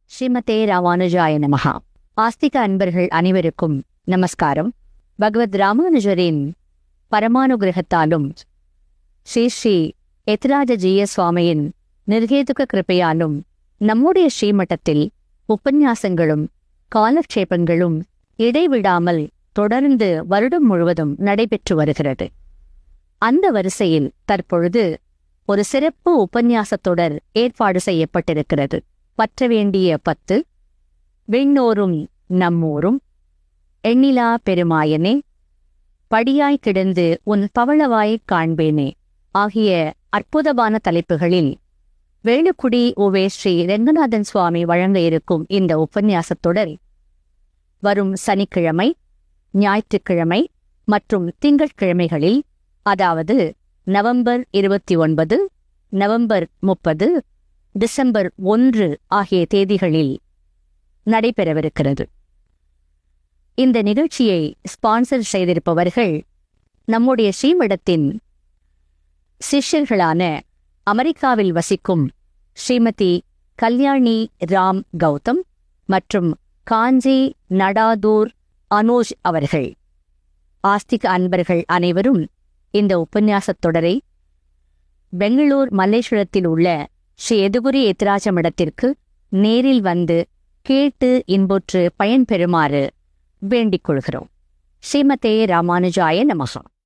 ஸ்ரீமதே ராமானுஜாய நமஹா. ஆஸ்திக அன்பர்கள் அனைவருக்கும் நமஸ்காரம். பகவத் ராமானுஜரின் பரமானுகிரகத்தாலும் ஸ்ரீ ஸ்ரீ எத்ராஜஜீய சுவாமியின் நிர்ஹேதுக கிருபையாலும் நம்முடைய ஸ்ரீமட்டத்தில் உபன்யாசங்களும் காலக்ஷேபங்களும் இடைவிடாமல் தொடர்ந்து வருடம் முழுவதும் நடைபெற்று வருகிறது. அந்த வரிசையில் தற்பொழுது ஒரு சிறப்பு உபன்யாசத் தொடர் ஏற்பாடு செய்யப்பட்டிருக்கிறது. பற்ற வேண்டிய 10, விண்ணோரும் நம்மோரும், எண்ணிலா பெருமாயனே, படியாய் கிடந்து உன் பவளவாய்க் காண்பேனே ஆகிய அற்புதமான தலைப்புகளில் வேலுக்குடி ஓவே ஸ்ரீ ரெங்கநாதன் சுவாமி வழங்க இருக்கும் இந்த உபன்யாசத் தொடர் வரும் சனிக்கிழமை, ஞாயிற்றுக்கிழமை மற்றும் திங்கட்கிழமைகளில், அதாவது நவம்பர் 29, நவம்பர் 30, டிசம்பர் 1 ஆகிய தேதிகளில் நடைபெறவிருக்கிறது. இந்த நிகழ்ச்சியை ஸ்பான்சர் செய்திருப்பவர்கள் நம்முடைய ஸ்ரீமடத்தின் சிஷ்யர்களான அமெரிக்காவில் வசிக்கும் ஸ்ரீமதி கல்யாணி ராம் கௌதம் மற்றும் காஞ்சி நடாதூர் அனோஜ் அவர்கள். ஆஸ்திக அன்பர்கள் அனைவரும் இந்த உபன்யாசத் தொடரை பெங்களூர் மல்லேஸ்வரத்தில் உள்ள ஸ்ரீ எதுகுரி எத்திராஜ மடத்திற்கு நேரில் வந்து கேட்டு இன்புற்று பயன்பெறுமாறு வேண்டிக் கொள்கிறோம். ஸ்ரீமதே ராமானுஜாய நமஹா.